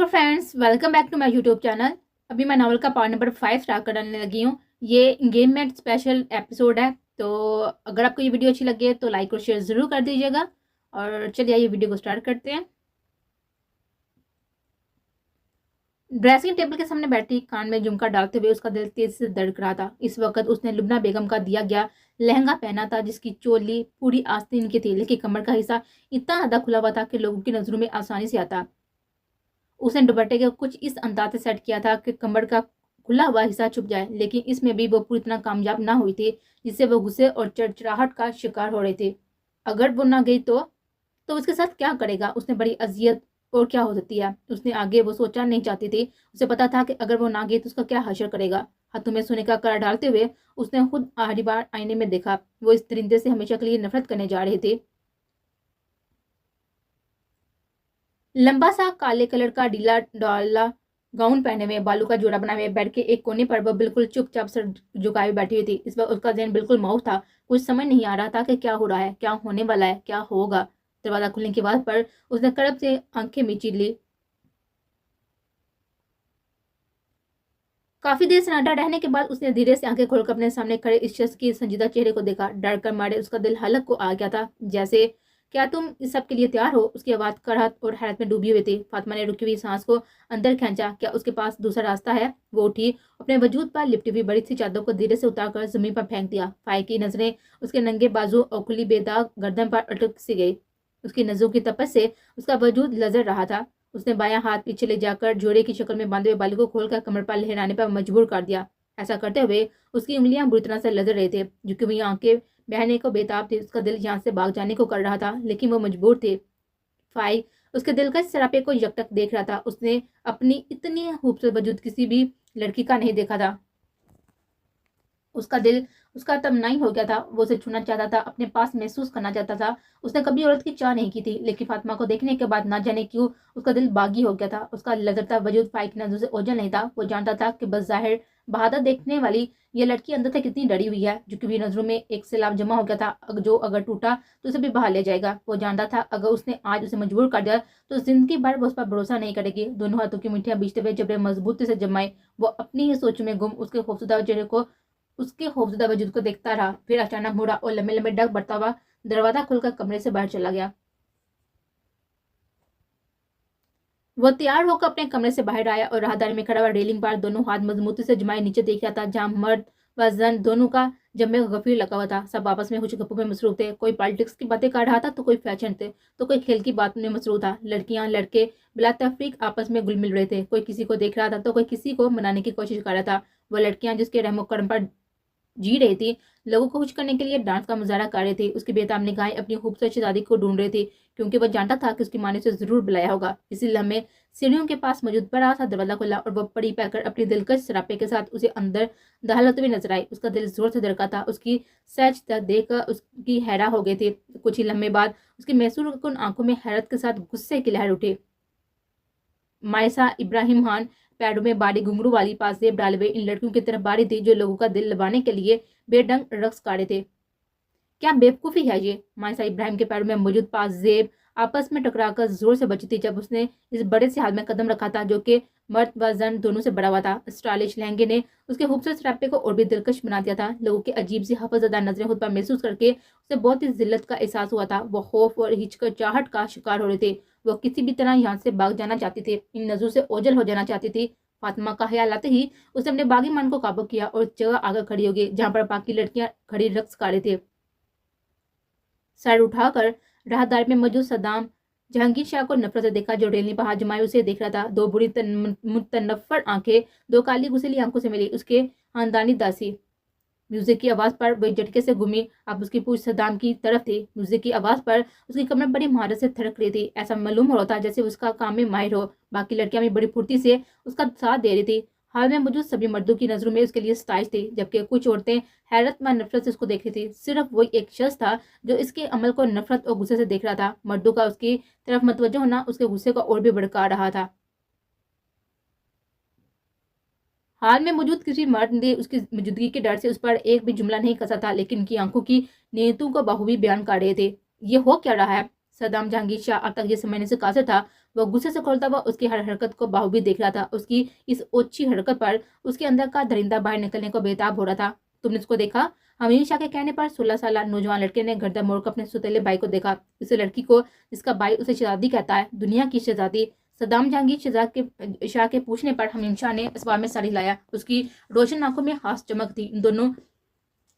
तो friends, welcome back to my YouTube channel. अभी मैं नॉवल का पार्ट नंबर 5 स्टार्ट करने लगी हूँ। ये एंगेजमेंट स्पेशल एपिसोड है। तो अगर आपको ये वीडियो अच्छी लगी है तो लाइक और शेयर ज़रूर कर दीजिएगा। और चलिए ये वीडियो को स्टार्ट करते हैं। ड्रेसिंग टेबल के सामने बैठी कान में झुमका डालते हुए उसका दिल तेज से धड़क रहा था। इस वक्त उसने लुबना बेगम का दिया गया लहंगा पहना था, जिसकी चोली पूरी आस्तीन की थी, लेकिन कमर का हिस्सा इतना ज़्यादा खुला हुआ था कि लोगों की नज़रों में आसानी से आता। उसने दुपट्टे को कुछ इस अंदाज से सेट किया था कि कमर का खुला हुआ हिस्सा छुप जाए, लेकिन इसमें भी वो पूरी तरह कामयाब ना हुई थी, जिससे वो गुस्से और चिड़चिड़ाहट का शिकार हो रहे थे। अगर वो ना गई तो उसके साथ क्या करेगा? उसने बड़ी अजियत और क्या हो सकती है, उसने आगे वो सोचना नहीं चाहती थी। उसे पता था कि अगर वो ना गई तो उसका क्या हश्र करेगा। हाथों में सोने का कड़ा डालते हुए उसने खुद आखिरी बार आईने में देखा। वो इस दरिंदे से हमेशा के लिए नफरत करने जा रहे थे। लंबा सा काले कलर का ढीला डाला गाउन पहने हुए, बालू का जोड़ा बनाए हुए बेड के एक कोने पर वह बिल्कुल चुपचाप सर झुकाए बैठी हुई थी। इस वक्त उसका ज़हन बिल्कुल मौन था। कुछ समझ नहीं आ रहा था कि क्या हो रहा है, क्या होने वाला है, क्या होगा। दरवाजा खुलने की बात पर उसने कड़प से आंखें मीची ली। काफी देर सन्नाटा रहने के बाद उसने धीरे से आंखें खोलकर अपने सामने खड़े इस शख्स के संजीदा चेहरे को देखा। डर कर मारे उसका दिल हलक को आ गया था। जैसे, क्या तुम इस सब के लिए तैयार हो? उसकी आवाज कराहत और हैरत में डूबी हुई थी। फातिमा ने रुकी हुई सांस को अंदर खींचा। क्या उसके पास दूसरा रास्ता है? वो उठी, अपने वजूद पर लिपटी हुई बड़ी सी चादर को धीरे से उतारकर जमीन पर फेंक दिया। फाय की नजरें उसके नंगे बाजू और खुली बेदाग गर्दन पर अटक सी गई। उसकी नजरों की तपस से उसका वजूद लजर रहा था। उसने बायां हाथ पीछे ले जाकर जोड़े की शक्ल में बांधे हुए बाली को खोलकर कमर पर लहराने पर मजबूर कर दिया। ऐसा करते हुए उसकी उंगलियां बुरी तरह से लदर रहे थे, झुकी हुई आंखें बहने को बेताब थी। उसका दिल यहाँ से भाग जाने को कर रहा था, लेकिन वो मजबूर थे। फाई उसके दिल का सरापे को यकटक देख रहा था। उसने अपनी इतनी खूबसूरत वजूद किसी भी लड़की का नहीं देखा था। उसका दिल उसका तमन्नाई हो गया था। वो उसे छूना चाहता था, अपने पास महसूस करना चाहता था। उसने कभी औरत की चाह नहीं की थी, लेकिन फातिमा को देखने के बाद ना जाने क्यों उसका दिल बागी हो गया था। उसका लदरता वजूद फाई की नजरों से ओझल नहीं था। वो जानता था कि बज़ाहिर बहादुर देखने वाली ये लड़की अंदर से कितनी डरी हुई है। झुकी हुई नजरों में एक सैलाब जमा हो गया था, जो अगर टूटा तो उसे भी बहा ले जाएगा। वो जानता था अगर उसने आज उसे मजबूर कर दिया तो जिंदगी भर वो उस पर भरोसा नहीं करेगी। दोनों हाथों की मुठ्ठियां बीचते हुए जबरे मजबूती से जमाए, वो अपनी ही सोच में गुम उसके खौफजदा वजूद को देखता रहा। फिर अचानक मुड़ा और लंबे लंबे डग बढ़ता हुआ दरवाजा खुलकर कमरे से बाहर चला गया। वो तैयार होकर अपने कमरे से बाहर आया और राहदारी में खड़ा हुआ रेलिंग पर दोनों हाथ मजबूती से जमाए नीचे देख रहा था, जहां मर्द व जन दोनों का जमे गफीर लगा हुआ था। सब आपस में कुछ गप्पों में मसरूफ थे। कोई पॉलिटिक्स की बातें कर रहा था तो कोई फैशन थे तो कोई खेल की बात में मसरूफ था। लड़कियां लड़के बिला तफरीक आपस में घुल मिल रहे थे। कोई किसी को देख रहा था तो कोई किसी को मनाने की कोशिश कर रहा था। वो लड़कियां जिसके रहमो करम पर जी रही थी, लोगों को खुश करने के लिए डांस का मुजाहरा कर रही थी। उसकी बेताब निगाहें अपनी खूबसूरत शहजादी को ढूंढ रही थी, क्योंकि वह जानता था कि उसकी माँ ने उसे जरूर बुलाया होगा। इसी लम्हे सीढ़ियों के पास मौजूद बड़ा सा दरवाजा खुला और वह पड़ी पैकर अपनी दिलकश सरापे के साथ उसे अंदर दहालते हुए नजर आई। उसका दिल जोर से धड़का था। उसकी सहजता देखकर उसकी हैरा हो गई थी। कुछ ही लम्हे बाद उसकी मैसूर कुन आंखों में हैरत के साथ गुस्से की लहर उठी। मायसा इब्राहिम खान पैरों में बारी घुंघरू वाली पाजेब डाले हुए इन लड़कियों की तरफ बारी थी, जो लोगों का दिल लबाने के लिए बेढंग रक्स काढ़े थे। क्या बेवकूफ़ी है ये? मायसा इब्राहिम के पैरों में मौजूद पाजेब आपस में टकराकर जोर से बची थी जब उसने इस बड़े से हाल में कदम रखा था, जो कि मर्द व जन दोनों से बड़ा हुआ था। स्टाइलिश लहंगे ने उसके खूबसूरत सरापे को और भी दिलकश बना दिया था। लोगों की अजीब सी हफजदा नजरें खुद पर महसूस करके उसे बहुत ही जिल्लत का एहसास हुआ था। वो खौफ और हिचकिचाहट का शिकार हो रहे थे। वो किसी भी तरह यहाँ से भाग जाना चाहती थी, इन नजरों से ओझल हो जाना चाहती थी। फातिमा का ख्याल आते ही उसने अपने बागी मन को काबू किया और जगह आकर खड़ी हो गई जहाँ पर बाकी लड़कियां खड़ी रक्स कर रहे थे। सर उठाकर राहदारी में मौजूद सद्दाम जहांगीर शाह को नफरत से देखा, जो रेलनी पर हाथ जमाए उसे देख रहा था। दो बुरी मुतनफ्फर आंखें दो काली गुस्सेली आंखों से मिली। उसके खानदानी दासी म्यूजिक की आवाज पर वही झटके से घूमी। अब उसकी पूछ सद्दाम की तरफ थी। म्यूजिक की आवाज पर उसकी कमर बड़ी महारत से थड़क रही थी। ऐसा मालूम हो रहा था जैसे उसका काम में माहिर हो। बाकी लड़कियां भी बड़ी फुर्ती से उसका साथ दे रही थी। हाल में मौजूद सभी मर्दों की नजरों में उसके लिए स्टाइश थी, जबकि कुछ औरतें हैरत में नफरत से उसको देख रही थी। सिर्फ वही एक शख्स था जो इसके अमल को नफरत और गुस्से से देख रहा था। मर्दों का उसकी तरफ मतवजह होना उसके गुस्से को और भी भड़का रहा था। हाल में मौजूद किसी मर्द ने उसकी मौजूदगी के डर से उस पर एक भी जुमला नहीं कसा था, लेकिन उनकी आंखों की नीयतों को बखूबी बयान कर रहे थे। ये हो क्या रहा है? सद्दाम जहांगीर शाह अब तक ये समझने से कासिर था। وہ غصے سے کھولتا ہوا اس کی ہر حرکت کو بخوبی دیکھ رہا تھا. اس کی اس اوچھی حرکت پر اس کے اندر کا درندہ باہر نکلنے کو بےتاب ہو رہا تھا. تم نے اس کو دیکھا؟ حمیم شاہ کے کہنے پر 16 سالہ نوجوان لڑکے نے گردن موڑ کر اپنے ستیلے بھائی کو دیکھا. اس لڑکی کو جس کا بھائی اسے شہزادی کہتا ہے، دنیا کی شہزادی صدام جہانگیر شاہ کے پوچھنے پر حمیم شاہ نے اسباب میں سر ہلایا. اس کی روشن آنکھوں میں خاص چمک تھی.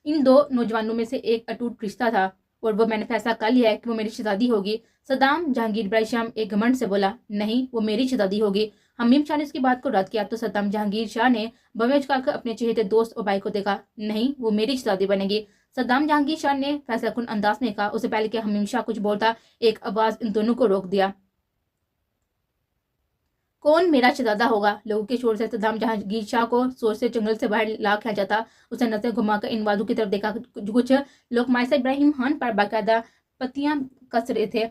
ان دو نوجوانوں میں سے ایک اٹوٹ رشتہ تھا اور وہ میں نے فیصلہ کر لیا ہے کہ وہ میری شہزادی ہوگی. صدام جہانگیر برائے شام ایک گھمنڈ سے بولا. نہیں، وہ میری شہزادی ہوگی. حمیم شاہ نے اس کی بات کو رد کیا تو صدام جہانگیر شاہ نے بویں اچکا کر اپنے چہیتے دوست اور بھائی کو دیکھا. نہیں، وہ میری شہزادی بنے گی. صدام جہانگیر شاہ نے فیصلہ کن انداز میں کہا. اس سے پہلے کہ حمیم شاہ کچھ بولتا، ایک آواز ان دونوں کو روک دیا. کون میرا شہزادہ ہوگا؟ لوگوں کے شور سے صدام جہانگیر شاہ کو سوچ سے چنگل سے باہر لا کیا جاتا. اس نے نظر گھما کر ان والوں کی طرف دیکھا. کچھ لوگ مائسا ابراہیم خان پر باقاعدہ پتیاں کس رہے تھے،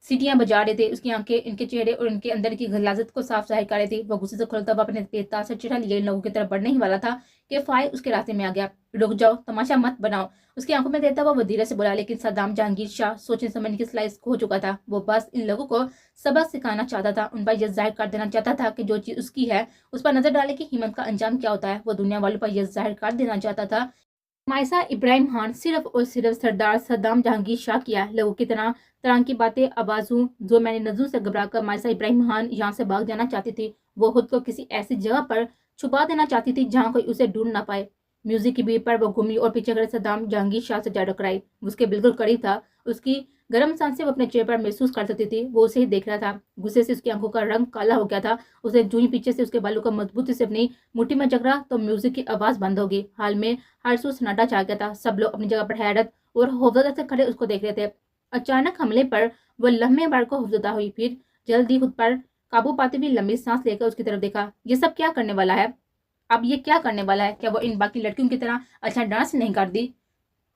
سیٹیاں بجا رہے تھے. اس کی آنکھیں ان کے چہرے اور ان کے اندر کی غلاظت کو صاف ظاہر کر رہی تھی. وہ غصے سے کھولتا ہوا اپنے بے تاثر چہرہ لیے ان لوگوں کی طرف بڑھنے ہی والا تھا کہ فائل اس کے راستے میں آ گیا. رک جاؤ، تماشا مت بناؤ، اس کی آنکھوں میں دیتا ہوا وہ دھیرے سے بولا. لیکن صدام جہانگیر شاہ سوچنے سمجھنے کی صلاحیت کھو چکا تھا. وہ بس ان لوگوں کو سبق سکھانا چاہتا تھا، ان پر یہ ظاہر کر دینا چاہتا تھا کہ جو چیز اس کی ہے اس پر نظر ڈالے کہ ہمت کا انجام کیا ہوتا ہے. وہ دنیا والوں پر یہ ظاہر کر دینا چاہتا تھا مائسا ابراہیم خان صرف اور صرف سردار صدام جہانگیر شاہ کیا. لوگوں کی طرح کی باتیں آوازوں جو میں نے نظروں سے گھبرا کر مائسا ابراہیم خان یہاں سے بھاگ جانا چاہتی تھی. وہ خود کو کسی ایسی جگہ پر چھپا دینا چاہتی تھی جہاں کوئی اسے ڈھونڈ نہ پائے. میوزک کی بیٹ پر وہ گھومی اور پیچھے کھڑے صدام جہانگیر شاہ سے جا ٹکرائی. اس کے بالکل قریب تھا. اس کی گرم سانسیں وہ اپنے چہرے پر محسوس کر سکتی تھی. وہ اسے ہی دیکھ رہا تھا. غصے سے اس کی آنکھوں کا رنگ کالا ہو گیا تھا. اس نے جو ہی پیچھے سے اس کے بالوں کو مضبوطی سے اپنی مٹھی میں جکڑا تو میوزک کی آواز بند ہوگی. حال میں ہر سو سناٹا چھا گیا تھا. سب لوگ اپنی جگہ پر حیرت اور خوفزدہ سے کھڑے اس کو دیکھ رہے تھے. اچانک حملے پر وہ لمحے بار کو خوفزدہ ہوئی، پھر جلدی خود پر قابو پاتے بھی لمبی سانس لے کر اس کی طرف دیکھا. یہ سب کیا کرنے والا ہے؟ اب یہ کیا کرنے والا ہے؟ کیا وہ ان باقی لڑکیوں کی طرح اچھا ڈانس نہیں کر دی؟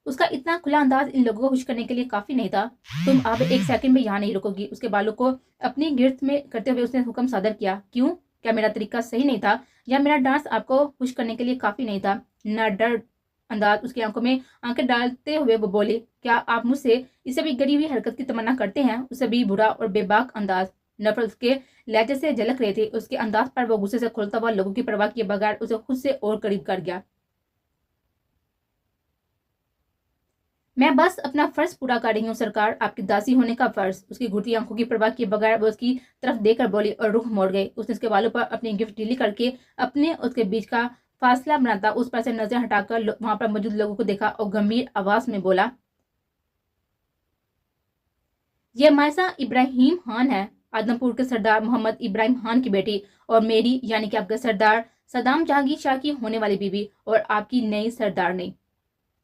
اس کا اتنا کھلا انداز ان لوگوں کو خوش کرنے کے لیے کافی نہیں تھا. تم اب ایک سیکنڈ میں یہاں نہیں رکو گی. اس کے بالوں کو اپنی گرفت میں کرتے ہوئے اس نے حکم صادر کیا. کیوں؟ کیا میرا طریقہ صحیح نہیں تھا یا میرا ڈانس آپ کو خوش کرنے کے لیے کافی نہیں تھا؟ نہ ڈر انداز اس کی آنکھوں میں آنکھیں ڈالتے ہوئے وہ بولے. کیا آپ مجھ سے اسے بھی گری ہوئی حرکت کی تمنا کرتے ہیں؟ اسے بھی برا اور بے باک انداز نفرت اس کے لہجے سے جھلک رہی تھی. اس کے انداز پر وہ غصے سے کھولتا ہوا لوگوں کی پرواہ کیے بغیر اسے خود سے اور قریب کر گیا. میں بس اپنا فرض پورا کر رہی ہوں سرکار، آپ کی داسی ہونے کا فرض. اس کی گھٹتی آنکھوں کی پرواہ کیے بغیر وہ اس کی طرف دیکھ کر بولی اور رخ موڑ گئی. اس نے اس کے بالوں پر اپنی گرفت ڈھیلی کر کے اپنے اس کے بیچ کا فاصلہ بناتا اس پر سے نظر ہٹا کر وہاں پر موجود لوگوں کو دیکھا اور گمبھیر آواز میں بولا. یہ مائسا ابراہیم خان ہے، آدم پور کے سردار محمد ابراہیم خان کی بیٹی اور میری یعنی کہ آپ کے سردار صدام جہانگیر شاہ کی ہونے والی بیوی اور آپ کی نئی سردار نہیں.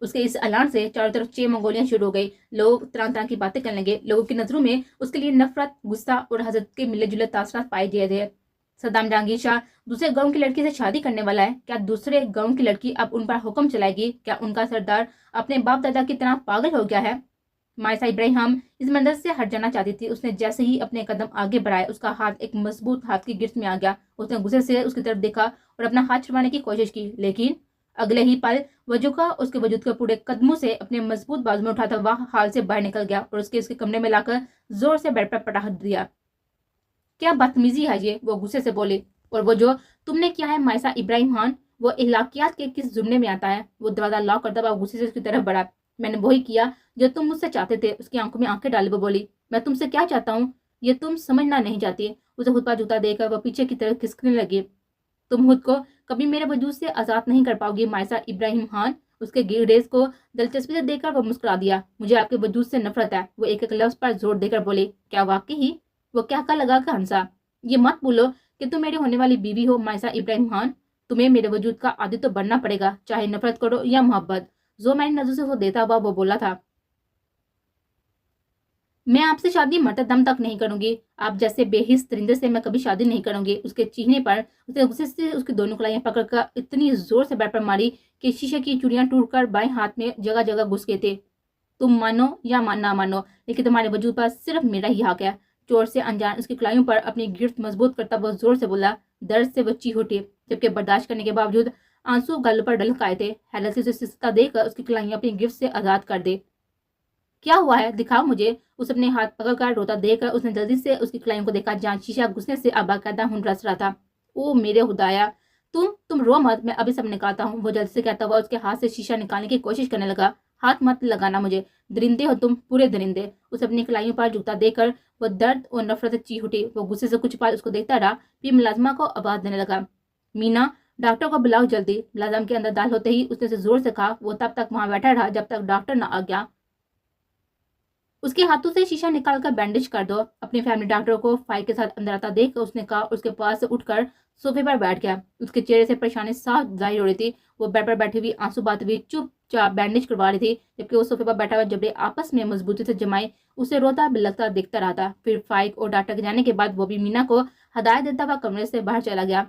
اس کے اس اعلان سے چاروں طرف 6 منگولیاں شروع ہو گئی. لوگ طرح طرح کی باتیں کرنے لگے. لوگوں کی نظروں میں اس کے لیے نفرت، غصہ اور حسد کے ملے جلے تاثرات پائے گئے تھے. صدام جہانگیر شاہ دوسرے گاؤں کی لڑکی سے شادی کرنے والا ہے. کیا دوسرے گاؤں کی لڑکی اب ان پر حکم چلائے گی؟ کیا ان کا سردار اپنے باپ دادا کی طرح پاگل ہو گیا ہے؟ مائسا ابراہیم اس منظر سے ہٹ جانا چاہتی تھی. اس نے جیسے ہی اپنے قدم آگے بڑھائے اس کا ہاتھ ایک مضبوط ہاتھ کی گرفت میں آ گیا. اس نے غصے سے اس کی طرف دیکھا اور اپنا ہاتھ چھڑوانے کی کوشش کی، لیکن اگلے ہی پل وجہ کا اس کے وجود کے پورے قدموں سے اپنے مضبوط بازو میں اٹھاتا ہوا حال سے باہر نکل گیا اور اس کے کمرے میں لا کر زور سے بیڈ پر پٹاخ دیا. کیا بدتمیزی ہے یہ؟ وہ غصے سے بولے. اور وہ جو تم نے کیا ہے مائسا ابراہیم خان، وہ اخلاقیات کے کس زمرے میں آتا ہے؟ وہ دروازہ لاک کرتا ہوا غصے سے اس کی طرف بڑھا. میں نے وہی کیا جو تم مجھ سے چاہتے تھے. اس کی آنکھوں میں آنکھیں ڈالے وہ بولی. میں تم سے کیا چاہتا ہوں یہ تم سمجھنا نہیں چاہتی. اسے خود پر جوتا دے کر وہ پیچھے کی طرف کھسکنے لگی. تم خود کو کبھی میرے وجود سے آزاد نہیں کر پاؤ گی مائسا ابراہیم خان. اس کے گریز کو دلچسپی سے دیکھ کر وہ مسکرا دیا. مجھے آپ کے وجود سے نفرت ہے. وہ ایک ایک لفظ پر زور دے کر بولے. کیا واقعی؟ وہ کیا لگا کر ہنسا. یہ مت بولو کہ تم میری ہونے والی بیوی ہو مائسا ابراہیم خان. تمہیں میرے وجود کا عادی تو بننا پڑے گا، چاہے نفرت کرو یا محبت. جو میں نے نظر سے وہ دیتا ہوا وہ بولا تھا. میں آپ سے شادی مرتے دم تک نہیں کروں گی. آپ جیسے بے حس درندے سے میں کبھی شادی نہیں کروں گی. اس کے چہرے پر اس نے غصے سے اس کی دونوں کلائیاں پکڑ کر اتنی زور سے بیٹ پر ماری کہ شیشے کی چوڑیاں ٹوٹ کر بائیں ہاتھ میں جگہ جگہ گھس گئے تھے. تم مانو یا نہ مانو، لیکن تمہارے وجود پر صرف میرا ہی حق ہے. چوٹ سے انجان اس کی کلائیوں پر اپنی گرفت مضبوط کرتا وہ زور سے بولا. درد سے وہ چیخ اٹھی، جبکہ برداشت کرنے کے باوجود آنسو گل پر ڈلک آئے تھے. حیرت سے اسے سستا دے کر اس کی کلائیاں اپنی گرفت سے آزاد کر دے. क्या हुआ है, दिखाओ मुझे। उसे अपने हाथ पकड़कर रोता देखकर उसने जल्दी से उसकी कलाई को देखा जहाँ शीशा घुसने से अबाकायदा खून रस रहा था। ओ मेरे खुदाया, तुम रो मत, मैं अभी सब निकालता हूँ। वो जल्दी से कहता हुआ उसके हाथ से शीशा निकालने की कोशिश करने लगा। हाथ मत लगाना मुझे, दरिंदे हो तुम, पूरे दरिंदे। उसे अपनी कलाइयों पर झुकता देखकर वो दर्द और नफरत से चीख उठी। वो गुस्से से कुछ पल उसको देखता रहा, फिर मुलाजमा को आवाज देने लगा, मीना, डॉक्टर को बुलाओ जल्दी। मुलाजम के अंदर दाल होते ही उसने से जोर से कहा। वो तब तक वहां बैठा रहा जब तक डॉक्टर न आ गया। उसके हाथों से शीशा निकालकर बैंडेज कर दो। अपने फैमिली डॉक्टर को फाइल के साथ अंदर आता देख उसने कहा, उसके पास से उठकर सोफे पर बैठ गया। उसके चेहरे से परेशानी साफ जाहिर हो रही थी। वो बेड पर बैठी हुई आंसू बहाती हुई चुपचाप बैंडेज करवा रही थी, जबकि वो सोफे पर बैठा हुआ जबड़े आपस में मजबूती से जमाए उसे रोता बिलखता देखता रहा था। फिर फाइक और डॉक्टर के जाने के बाद वो भी मीना को हदायत देता हुआ कमरे से बाहर चला गया।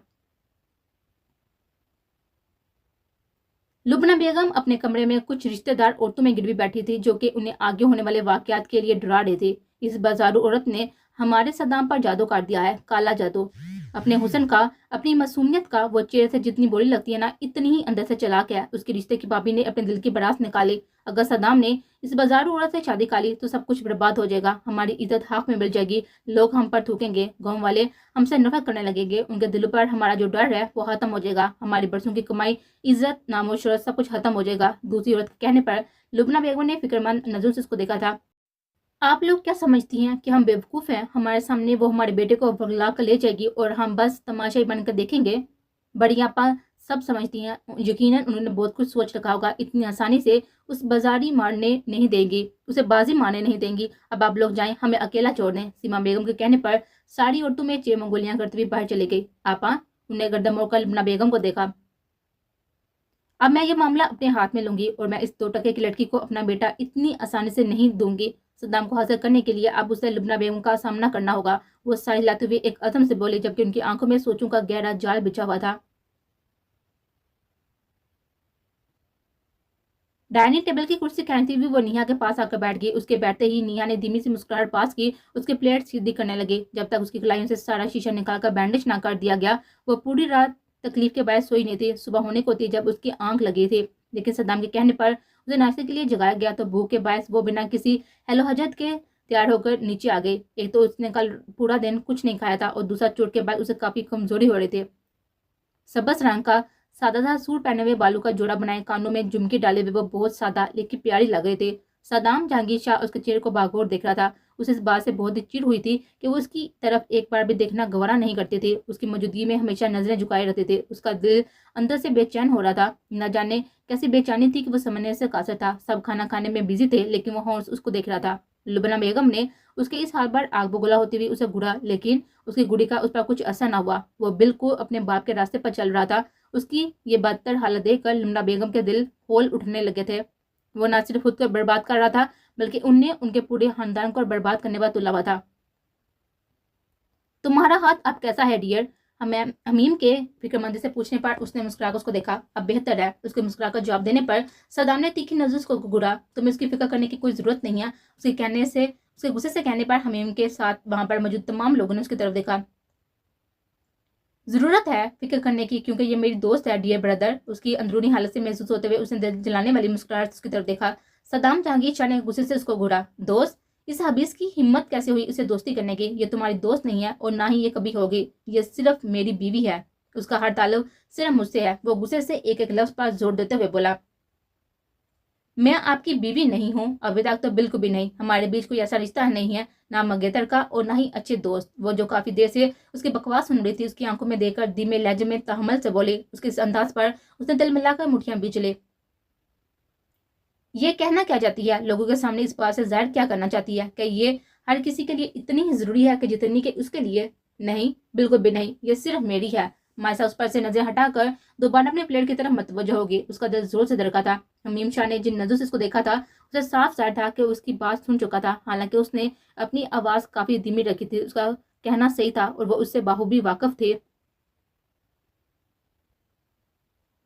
लुबना बेगम अपने कमरे में कुछ रिश्तेदार औरतों में गिरवी बैठी थी जो कि उन्हें आगे होने वाले वाकयात के लिए डरा रहे थे। इस बाजारू औरत ने हमारे सद्दाम पर जादू कर दिया है, काला जादू। अपने हुस्न का, अपनी मासूमियत का वो चेहरे से जितनी बोली लगती है ना, इतनी ही अंदर से चलाक है। उसके रिश्ते की भाभी ने अपने दिल की बरास निकाली। अगर सद्दाम ने इस बाजारू औरत से शादी का ली तो सब कुछ बर्बाद हो जाएगा। हमारी इज्जत हाथ में मिल जाएगी, लोग हम पर थूकेंगे, गाँव वाले हमसे नफरत करने लगेंगे, उनके दिलों पर हमारा जो डर है वो खत्म हो जाएगा, हमारी बरसों की कमाई, इज्जत, नामो शोहरत सब कुछ खत्म हो जाएगा। दूसरी औरत के कहने पर लुबना बेगम ने फिक्रमंद नजरों से उसको देखा था। आप लोग क्या समझती हैं कि हम बेवकूफ़ हैं? हमारे सामने वो हमारे बेटे को वगला कर ले जाएगी और हम बस तमाशाई बनकर देखेंगे। बड़ी आपा सब समझती हैं, यकीनन उन्होंने बहुत कुछ सोच रखा होगा। इतनी आसानी से उस बाजारी मारने नहीं देंगी, उसे बाजी मारने नहीं देंगी। अब आप लोग जाएं, हमें अकेला छोड़ दें। सीमा बेगम के कहने पर सारी औरतों में चे मंगोलियां करती हुई बाहर चली गई। आपा, उन्हें गर्दन मोड़कर लुबना बेगम को देखा। अब मैं ये मामला अपने हाथ में लूंगी और मैं इस 2 टके की लड़की को अपना बेटा इतनी आसानी से नहीं दूंगी। सद्दाम को हासिल करने के लिए अब उसे लुबना बेगम का सामना करना होगा। वो साइज लाते हुए एक अज़म से बोली, जबकि उनकी आंखों में सोचों का गहरा जाल बिछा हुआ था। डाइनिंग टेबल की कुर्सी खींचती हुई वो नेहा के पास आकर बैठ गई। उसके बैठते ही नेहा ने धीमी सी मुस्कुराहट पास की, उसकी प्लेट सीधी करने लगी। जब तक उसकी कलाइयों से सारा शीशा निकालकर बैंडेज ना कर दिया गया, वो पूरी रात तकलीफ के बायस सोई नहीं थी। सुबह होने को थी जब उसकी आंख लगी थी, लेकिन सद्दाम के कहने पर उसे नाश्ते के लिए जगाया गया तो भूख के बायस वो बिना किसी हेलो हजत के तैयार होकर नीचे आ गई। एक तो उसने कल पूरा दिन कुछ नहीं खाया था और दूसरा चोट के बाद उसे काफी कमजोरी हो रही थी। सबस रंग का सादा सा सूट पहने हुए, बालों का जोड़ा बनाए, कानों में झुमकी डाले हुए वो बहुत सादा लेकिन प्यारी लग रहे थे। सद्दाम जहांगीर शाह उसके चेहरे को बागौर देख रहा था। उसे इस बात से बहुत ही चिढ़ हुई थी कि वो उसकी तरफ एक बार भी देखना गवारा नहीं करते थे। उसकी मौजूदगी में हमेशा नजरें झुकाए रहते थे। उसका दिल अंदर से बेचैन हो रहा था। न जाने कैसी बेचैनी थी कि वो समझने से कासर था। सब खाना खाने में बिजी थे लेकिन वो हौस उसको देख रहा था। लुबना बेगम ने उसके इस हाल पर आग बगोला होती हुई उसे घूरा, लेकिन उसकी गुड़ी का उस पर कुछ असर न हुआ। वो बिल्कुल अपने बाप के रास्ते पर चल रहा था। उसकी ये बदतर हालत देखकर लुबना बेगम के दिल खोल उठने लगे थे। वो न सिर्फ खुद को बर्बाद कर रहा था बल्कि उनने उनके पूरे खानदान को बर्बाद करने पर तुला हुआ था। तुम्हारा हाथ अब कैसा है डियर? हमें हमीम के फिक्रमंदी से पूछने पर उसने मुस्कुराकर उसको देखा। अब बेहतर है। उसके मुस्कुराकर जवाब देने पर सद्दाम ने तीखी नजर को घूरा। तुम्हें उसकी फिक्र करने की कोई जरूरत नहीं है। उसके गुस्से से कहने पर हमीम के साथ वहां पर मौजूद तमाम लोगों ने उसकी तरफ देखा। जरूरत है फिक्र करने की, क्योंकि ये मेरी दोस्त है डियर ब्रदर। उसकी अंदरूनी हालत से महसूस होते हुए उसने दिल जलाने वाली मुस्कुराहट उसकी तरफ देखा। सद्दाम जहांगीर शाह ने गुस्से से उसको घूरा। दोस्त? इस हबीस की हिम्मत कैसे हुई उसे दोस्ती करने की? ये तुम्हारी दोस्त नहीं है और ना ही ये कभी होगी। ये सिर्फ मेरी बीवी है। उसका हर ताल्लुक सिर्फ मुझसे है। वो गुस्से से एक एक लफ्ज पर जोर देते हुए बोला, मैं आपकी बीवी नहीं हूँ, अभी तक तो बिल्कुल भी नहीं। हमारे बीच कोई ऐसा रिश्ता नहीं है, ना मंगेतर का और ना ही अच्छे दोस्त। वो जो काफी देर से उसकी बकवास सुन रही थी, उसकी आंखों में देखकर धीमे लहजे में तहमल से बोली। उसके इस अंदाज पर उसने दिल मिलाकर मुठियां बीच ली। ये कहना क्या चाहती है? लोगों के सामने इस बात से जाहिर क्या करना चाहती है कि ये हर किसी के लिए इतनी ही जरूरी है कि जितनी के उसके लिए? नहीं, बिल्कुल भी नहीं। ये सिर्फ मेरी है। मायसा उस पर से नजर हटाकर दोबारा अपने प्लेट की तरफ मतवज्जो होगी। उसका दिल जोर से धड़का था। हमीम शाह ने जिन नजरों से उसको देखा था उसे साफ जाहिर था कि उसकी बात सुन चुका था। हालांकि उसने अपनी आवाज काफी धीमी रखी थी। उसका कहना सही था और वो उससे बाखूबी वाकिफ थे।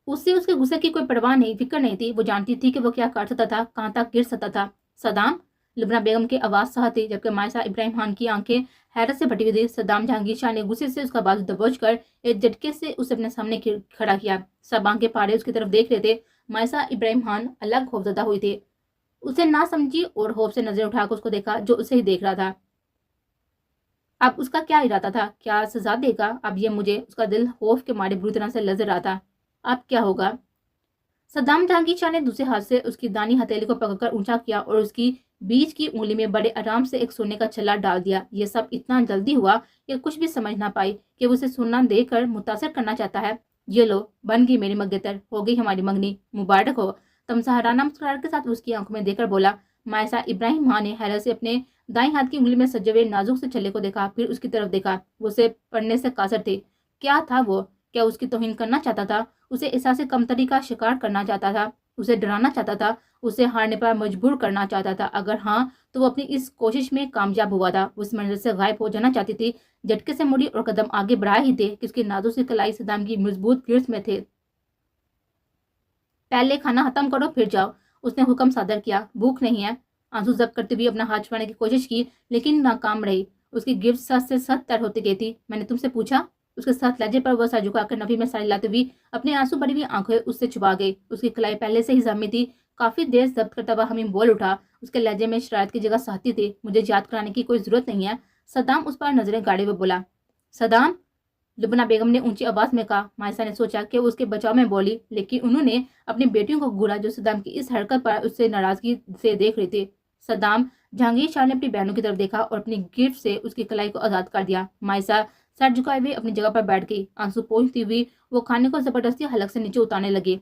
उससे उसके गुस्से की कोई परवाह नहीं, फिक्र नहीं थी। वो जानती थी कि वो क्या कर सकता था, कहाँ तक गिर सकता था। सद्दाम? लुबना बेगम की आवाज साफ थी, जबकि मायसा इब्राहिम खान की आंखें हैरत से भटी हुई थी। सद्दाम जहांगीर शाह ने गुस्से से उसका बाजू दबोच कर एक झटके से उसे अपने सामने खड़ा किया। सब आंखें पारे उसकी तरफ देख रहे थे। मायसा इब्राहिम खान अलग खौफजदा हुई थी। उसे ना समझी और खौफ से नजरें उठाकर उसको देखा जो उसे ही देख रहा था। अब उसका क्या इरादा था? क्या सजा देगा? अब ये मुझे उसका दिल खौफ के मारे बुरी तरह से लर्ज रहा था। अब क्या होगा? सद्दाम जहांगीर शाह ने दूसरे हाथ से उसकी दानी हथेली को पकड़कर ऊंचा किया और उसकी बीच की उंगली में बड़े आराम से एक सोने का छल्ला डाल दिया। ये सब इतना जल्दी हुआ कि कुछ भी समझ ना पाई कि वो उसे सोना देकर मुतासर करना चाहता है। ये लो, बन गई मेरी मंगेतर, हो गई हमारी मंगनी, मुबारक हो। तमसाहराना मुस्कुराहट के साथ उसकी आंखों में देखकर बोला। मायसा इब्राहिम मां ने हैरत से अपने दाई हाथ की उंगली में सजे हुए नाजुक से छल्ले को देखा, फिर उसकी तरफ देखा। वो उसे पढ़ने से कासर थे। क्या था वो? क्या उसकी तौहीन करना चाहता था? उसे एहसास कमतरी का शिकार करना चाहता था? उसे डराना चाहता था? उसे हारने पर मजबूर करना चाहता था? अगर हाँ, तो वो अपनी इस कोशिश में कामयाब हुआ था। वो इस मंजर से गायब हो जाना चाहती थी। झटके से मुड़ी और कदम आगे बढ़ाए ही थे कि उसकी नाजुक सी कलाई सद्दाम की मजबूत गिरफ्त में थे। पहले खाना खत्म करो फिर जाओ, उसने हुक्म सादर किया। भूख नहीं है? आंसू जब्त करते हुए अपना हाथ छुड़ाने की कोशिश की, लेकिन नाकाम रही। उसकी गिरफ्त सच से सख्त तर होती गई थी। मैंने तुमसे पूछा? उसके साथ लहजे पर वह सर झुकाकर नफी में साड़ी लाते हुए अपने आंसू भरी हुई आंखें उससे छुपा गई। उसकी कलाई पहले से ही जमी थी। काफी देर जब्त करता हुआ हमीम बोल उठा। उसके लहजे में शरारत की जगह सहती थी। मुझे याद कराने की कोई जरूरत नहीं है। सद्दाम उस पर नजरें गाड़े हुए बोला। सद्दाम, लुबना बेगम ने ऊंची आवाज में कहा। मायसा ने सोचा कि वो उसके बचाव में बोली, लेकिन उन्होंने अपनी बेटियों को घूरा जो सद्दाम की इस हरकत पर उससे नाराजगी से देख रही थी। सद्दाम जहांगीर शाह ने अपनी बहनों की तरफ देखा और अपनी गिरफ्त से उसकी कलाई को आजाद कर दिया। मायसा सर झुकाए हुए अपनी जगह पर बैठ गई। आंसू पोंछती हुई वो खाने को जबरदस्ती हलक से नीचे उतारने लगी।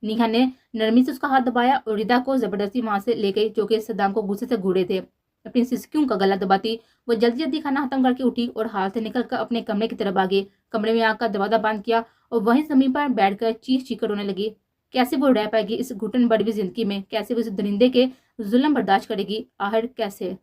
निहा ने नरमी से उसका हाथ दबाया और रिदा को जबरदस्ती वहां से ले गई, जो कि सद्दाम को गुस्से से घूरे थे। अपनी सिसकियों का गला दबाती वो जल्दी जल्दी खाना खत्म करके उठी और हाल से निकलकर अपने कमरे की तरफ आ गई। कमरे में आकर दरवाजा बंद किया और वहीं जमीन पर बैठकर चीख चीख कर रोने लगी। कैसे वो रह पाएगी इस घुटन बढ़ी जिंदगी में? कैसे वो इस दरिंदे के जुल्म बर्दाश्त करेगी? आहर कैसे?